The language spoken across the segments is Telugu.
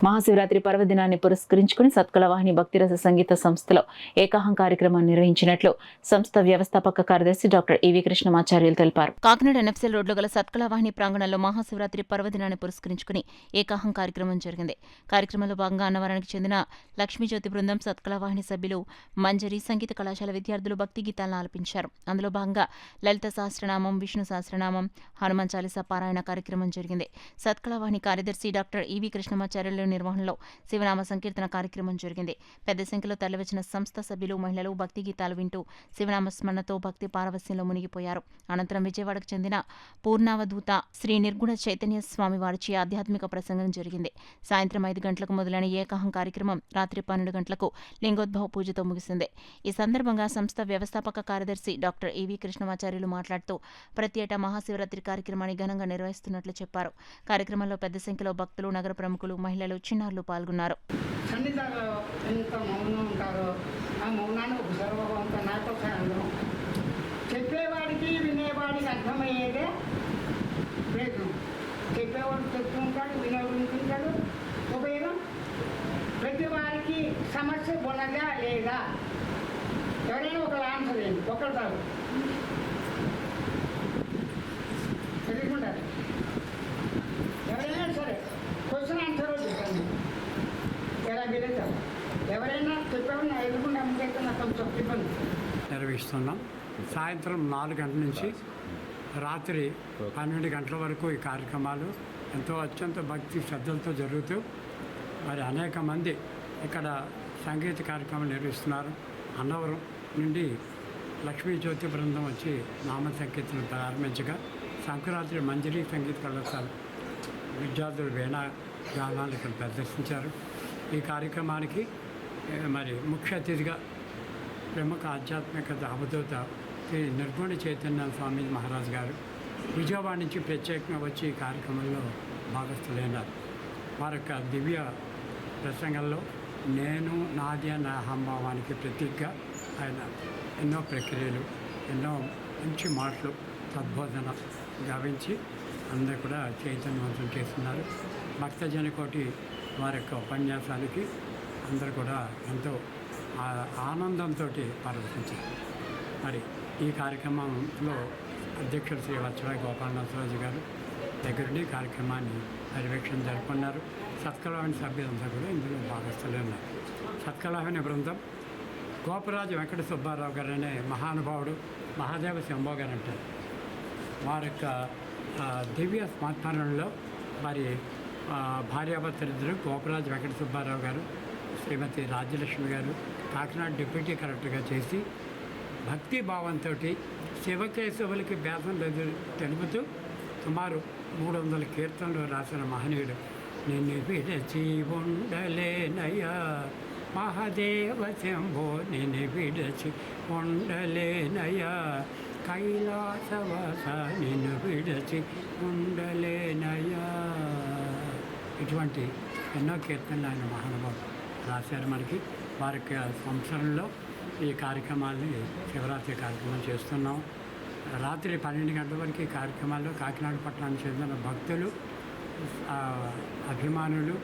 మహాశివరాత్రి పర్వదినాన్ని పురస్కరించుకుని సత్కళవాహిని భక్తిరస సంగీత సంస్థలో ఏకాహం కార్యక్రమాన్ని నిర్వహించినట్లు సంస్థ వ్యవస్థాపక కార్యదర్శి డాక్టర్ ఈవి కృష్ణమాచార్యులు తెలిపారు. కాకినాడ ఎన్ఎఫ్సీఎల్ రోడ్లో గల సత్కళవాహిని ప్రాంగణంలో మహాశివరాత్రి పర్వదినాన్ని పురస్కరించుకుని ఏకాహం కార్యక్రమం జరిగింది. కార్యక్రమంలో భాగంగా అన్నవరానికి చెందిన లక్ష్మీజ్యోతి బృందం, సత్కళవాహిని సభ్యులు, మంజరి సంగీత కళాశాల విద్యార్థులు భక్తి గీతాలను ఆలపించారు. అందులో భాగంగా లలిత సహస్రనామం, విష్ణు సహస్రనామం, హనుమాన్ చాలీసా పారాయణ కార్యక్రమం జరిగింది. సత్కళవాహిని కార్యదర్శి డాక్టర్ ఈవి కృష్ణమాచార్యులు నిర్వహణలో శివనామ సంకీర్తన కార్యక్రమం జరిగింది. పెద్ద సంఖ్యలో తరలివచ్చిన సంస్థ సభ్యులు, మహిళలు భక్తి గీతాలు వింటూ శివనామ స్మరణతో భక్తి పారవస్యంలో మునిగిపోయారు. అనంతరం విజయవాడకు చెందిన పూర్ణావధూత శ్రీ నిర్గుణ చైతన్య స్వామి వారిచే ఆధ్యాత్మిక ప్రసంగం జరిగింది. సాయంత్రం 5 గంటలకు మొదలైన ఏకాహం కార్యక్రమం రాత్రి 12 గంటలకు లింగోద్భవ పూజతో ముగిసింది. ఈ సందర్భంగా సంస్థ వ్యవస్థాపక కార్యదర్శి డాక్టర్ ఈవి కృష్ణమాచార్యులు మాట్లాడుతూ ప్రతి ఏటా మహాశివరాత్రి కార్యక్రమాన్ని ఘనంగా నిర్వహిస్తున్నట్లు చెప్పారు. కార్యక్రమంలో పెద్ద సంఖ్యలో భక్తులు, నగర ప్రముఖులు, మహిళలు, చిన్నారులు పాల్గొన్నారు. సన్నిధానంలో ఎంత మౌనం ఉంటారో ఆ మౌనాన్ని ఒకసారి నాతో చెప్పేవాడికి వినేవాడికి అర్థమయ్యేదే ప్రయత్నం. చెప్పేవాడు చెప్తుంటాడు, వినేవాడు వింటుంటాడు. ఉపయోగం ప్రతి వారికి సమస్య ఉన్నదా లేదా ఎవరైనా ఒకరు ఆన్సర్ చేయండి. ఒకరు కాదు తెలియకుంటారు. ఎవరైనా సరే క్వశ్చన్ ఆన్సర్ చెప్పండి. ఎలా గెలుస్తారు ఎవరైనా చెప్పేవాడిని ఎదుర్కొంటే అమ్మకైతే నాకు కొంచెం ఇబ్బంది. నిర్వహిస్తున్నాం. సాయంత్రం 4 గంటల నుంచి రాత్రి 12 గంటల వరకు ఈ కార్యక్రమాలు ఎంతో అత్యంత భక్తి శ్రద్ధలతో జరుగుతూ మరి అనేక మంది ఇక్కడ సంగీత కార్యక్రమాలు నిర్వహిస్తున్నారు. అన్నవరం నుండి లక్ష్మీజ్యోతి బృందం వచ్చి నామ సంకీర్తన ప్రారంభించగా సంక్రాంతి మంజరి సంగీత కళాశాల విద్యార్థులు వీణా గానాలు ఇక్కడ ప్రదర్శించారు. ఈ కార్యక్రమానికి మరి ముఖ్య అతిథిగా ప్రముఖ ఆధ్యాత్మిక అవధూత శ్రీ నిర్గుణ చైతన్య స్వామి మహారాజ్ గారు విజయవాడ నుంచి ప్రత్యేకంగా వచ్చి ఈ కార్యక్రమంలో భాగస్థులైనారు. వారి యొక్క దివ్య ప్రసంగంలో నేను, నాది అన్న అహంభావానికి ప్రతీకగా ఆయన ఎన్నో ప్రక్రియలు, ఎన్నో మంచి మాటలు, సద్బోధన గావించి అందరూ కూడా చైతన్యవంతం చేస్తున్నారు. భక్తజన కోటి వారి యొక్క ఉపన్యాసానికి అందరూ కూడా ఎంతో ఆనందంతో పరవశించారు. మరి ఈ కార్యక్రమంలో అధ్యక్షుడు శ్రీ వత్సరాయ గోపాలనాథరాజు గారు దగ్గరుండి కార్యక్రమాన్ని పర్యవేక్షణ జరుపుకున్నారు. సత్కళవాహిని సభ్యులంతా కూడా ఇందులో భాగస్థులు ఉన్నారు. సత్కళవాహిని బృందం గోపరాజు వెంకట సుబ్బారావు గారు అనే మహానుభావుడు, మహాదేవ శంభో గారు అంటారు. వారి యొక్క దివ్య స్మరణలో మరి భార్యాభర్తలిద్దరు గోపరాజు వెంకట సుబ్బారావు గారు, శ్రీమతి రాజ్యలక్ష్మి గారు కాకినాడ డిప్యూటీ కలెక్టర్గా చేసి భక్తి భావంతో శివకేశవులకి భేదం లేదు తెలుపుతూ సుమారు 300 కీర్తనలు రాసిన మహనీయుడు. నిన్ను విడచి ఉండలేనయ్యా మహాదేవ శంభో, నిన్ను విడచి ఉండలేనయ్యా కైలాసవాస, నిన్ను విడచి ఉండలేనయ్యా. ఇటువంటి ఎన్నో కీర్తనలు ఆయన మహానుభావుడు రాశారు. మనకి వారి సంవత్సరంలో ఈ కార్యక్రమాల్ని శివరాత్రి కార్యక్రమం చేస్తున్నాం. రాత్రి 12 గంటల వరకు ఈ కార్యక్రమాల్లో కాకినాడ పట్టణానికి చెందిన భక్తులు, అభిమానులు,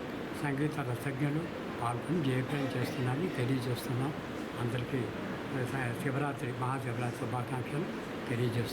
సంగీత రసజ్ఞులు పాల్గొని జయప్రదం చేస్తున్నారని తెలియజేస్తున్నాం. అందరికీ శివరాత్రి, మహాశివరాత్రి శుభాకాంక్షలు తెలియజేస్తున్నాం.